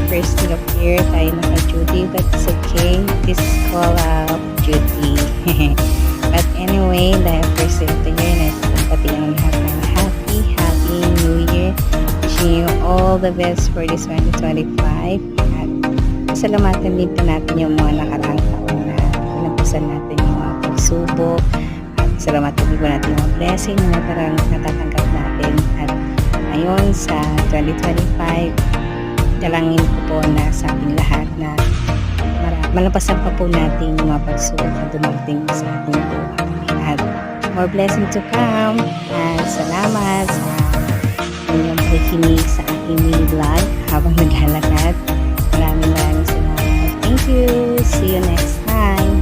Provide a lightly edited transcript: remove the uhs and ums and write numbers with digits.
first day of year, tayo naka-duty, but it's okay. This is called duty. But anyway, dahil first day of the year, pati ang lahat ng happy New Year. Wishing you all the best for this 2025. At pasalamatan din po natin yung mga nakaraang taon na pinapusan natin yung mga pagsubok. At pasalamatan din po natin yung mga blessing na natatanggap natin. At ngayon sa 2025, dalangin ko po na sa ating lahat na malampasan pa po natin yung mga pagsubok na dumating sa ating buhay. At more blessing to come. At salamat sa inyong pakikinig sa aking mini vlog habang naglalakad. Maraming salamat. Thank you. See you next time.